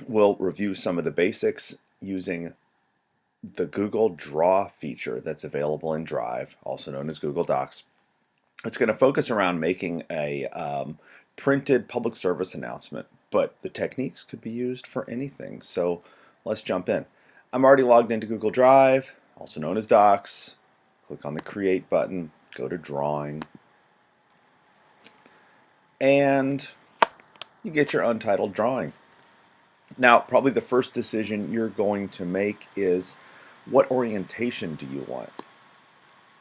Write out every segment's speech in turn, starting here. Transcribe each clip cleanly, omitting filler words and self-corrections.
We'll review some of the basics using the Google Draw feature that's available in Drive, also known as Google Docs. It's going to focus around making a printed public service announcement, but the techniques could be used for anything. So let's jump in. I'm already logged into Google Drive, also known as Docs. Click on the Create button, go to Drawing, and you get your untitled drawing. Now, probably the first decision you're going to make is, what orientation do you want?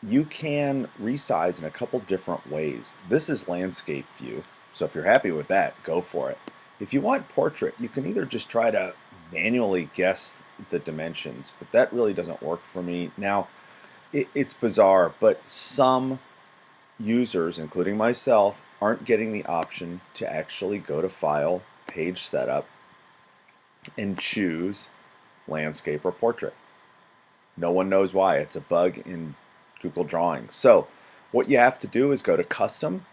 You can resize in a couple different ways. This is landscape view, so if you're happy with that, go for it. If you want portrait, you can either just try to manually guess the dimensions, but that really doesn't work for me. Now, it's bizarre, but some users, including myself, aren't getting the option to actually go to File, Page Setup, and choose landscape or portrait. No one knows why. It's a bug in Google Drawing. So what you have to do is go to Custom.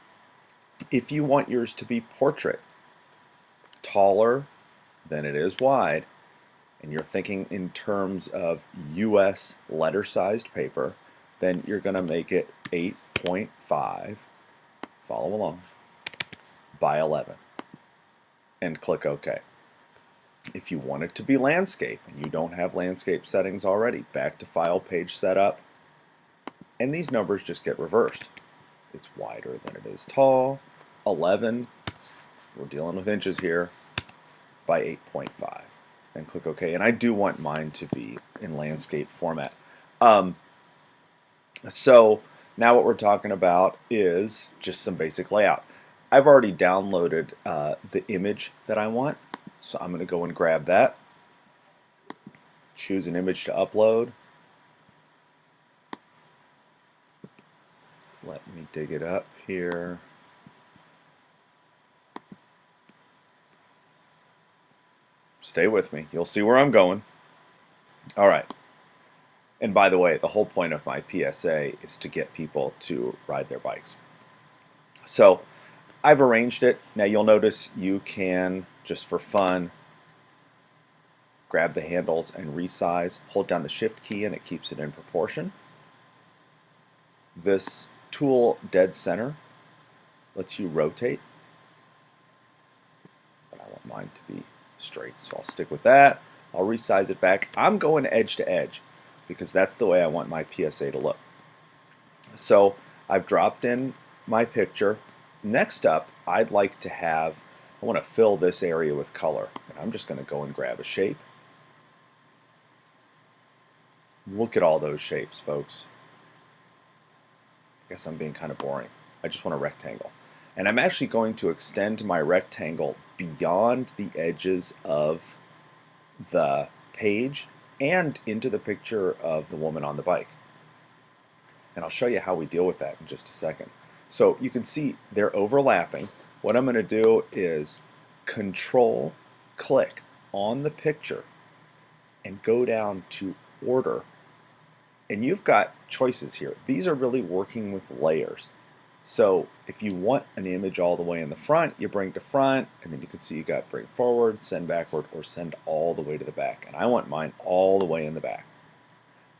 If you want yours to be portrait, taller than it is wide, and you're thinking in terms of US letter-sized paper, then you're going to make it 8.5, follow along, by 11, and click OK. If you want it to be landscape and you don't have landscape settings already, back to File, Page Setup, and these numbers just get reversed. It's wider than it is tall. 11, we're dealing with inches here, by 8.5, and click OK. And I do want mine to be in landscape format. So now what we're talking about is just some basic layout. I've already downloaded the image that I want, so I'm going to go and grab that, choose an image to upload. Let me dig it up here. Stay with me. You'll see where I'm going. All right. And by the way, the whole point of my PSA is to get people to ride their bikes. So I've arranged it. Now you'll notice you can, just for fun, grab the handles and resize. Hold down the Shift key and it keeps it in proportion. This tool dead center lets you rotate, but I want mine to be straight, so I'll stick with that. I'll resize it back. I'm going edge to edge because that's the way I want my PSA to look. So I've dropped in my picture. Next up, I'd like to have, I want to fill this area with color, and I'm just going to go and grab a shape. Look at all those shapes, folks. I guess I'm being kind of boring. I just want a rectangle. And I'm actually going to extend my rectangle beyond the edges of the page and into the picture of the woman on the bike. And I'll show you how we deal with that in just a second. So you can see they're overlapping. What I'm going to do is Control click on the picture and go down to Order. And you've got choices here. These are really working with layers. So if you want an image all the way in the front, you bring to front, and then you can see you got bring forward, send backward, or send all the way to the back. And I want mine all the way in the back.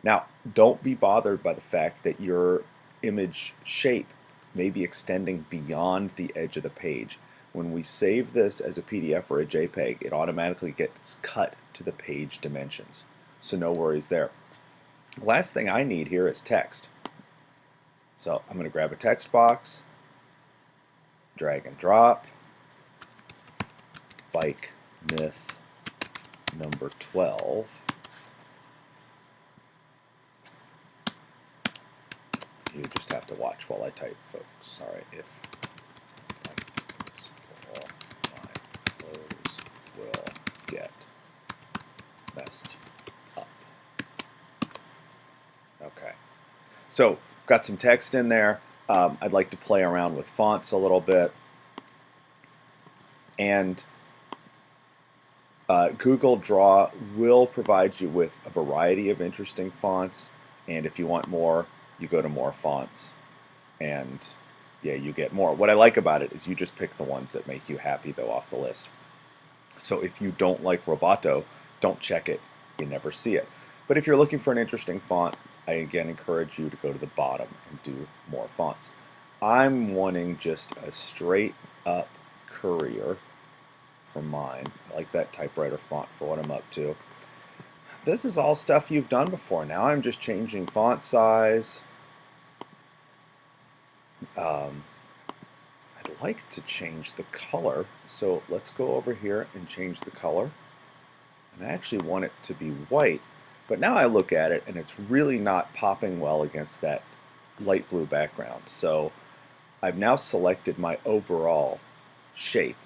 Now, don't be bothered by the fact that your image shape may be extending beyond the edge of the page. When we save this as a PDF or a JPEG, it automatically gets cut to the page dimensions. So no worries there. Last thing I need here is text. So I'm going to grab a text box, drag and drop, bike myth number 12. You just have to watch while I type, folks. Sorry if my clothes will get messed up. Okay. So got some text in there. I'd like to play around with fonts a little bit. And Google Draw will provide you with a variety of interesting fonts. And if you want more, you go to more fonts. And yeah, you get more. What I like about it is you just pick the ones that make you happy, though, off the list. So if you don't like Roboto, don't check it. You never see it. But if you're looking for an interesting font, I again encourage you to go to the bottom and do more fonts. I'm wanting just a straight up Courier for mine. I like that typewriter font for what I'm up to. This is all stuff you've done before. Now I'm just changing font size. I'd like to change the color, so let's go over here and change the color. And I actually want it to be white, but now I look at it and it's really not popping well against that light blue background. So I've now selected my overall shape.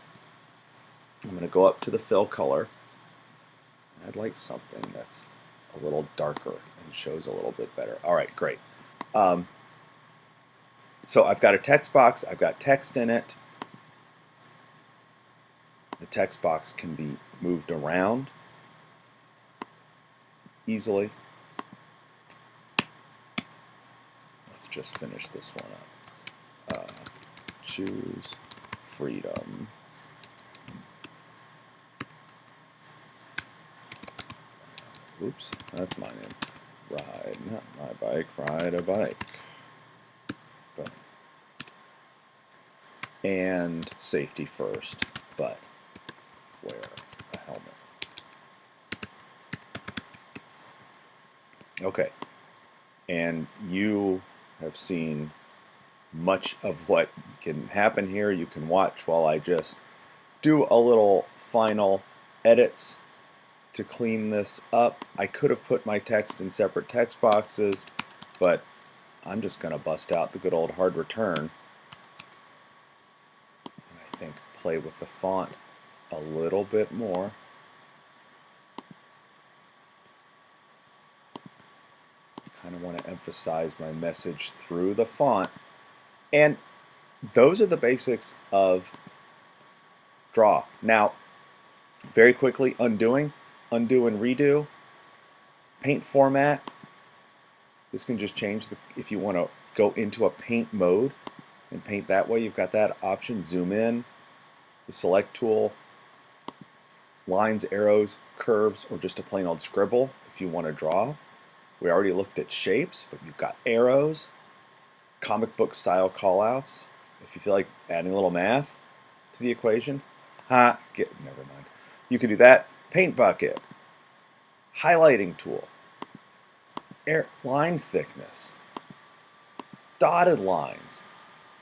I'm going to go up to the fill color. I'd like something that's a little darker and shows a little bit better. All right, great. So I've got a text box. I've got text in it. The text box can be moved around easily. Let's just finish this one up. Choose freedom. Oops, that's my name. Ride, not my bike, ride a bike. Boom. And safety first, but wear a helmet. Okay, and you have seen much of what can happen here. You can watch while I just do a little final edits to clean this up. I could have put my text in separate text boxes, but I'm just going to bust out the good old hard return. And I think play with the font a little bit more. Kind of want to emphasize my message through the font. And those are the basics of Draw. Now, very quickly, undo and redo. Paint format. This can just change if you want to go into a paint mode and paint that way. You've got that option. Zoom in, the select tool, lines, arrows, curves, or just a plain old scribble if you want to draw. We already looked at shapes, but you've got arrows, comic book style callouts. If you feel like adding a little math to the equation, never mind. You can do that. Paint bucket, highlighting tool, line thickness, dotted lines.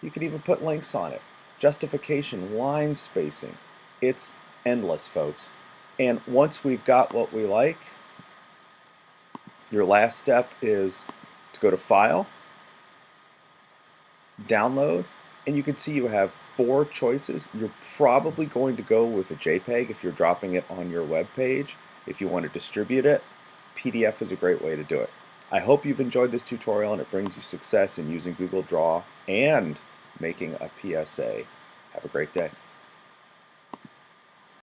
You could even put links on it. Justification, line spacing. It's endless, folks. And once we've got what we like, your last step is to go to File, Download, and you can see you have 4 choices. You're probably going to go with a JPEG if you're dropping it on your web page. If you want to distribute it, PDF is a great way to do it. I hope you've enjoyed this tutorial and it brings you success in using Google Draw and making a PSA. Have a great day.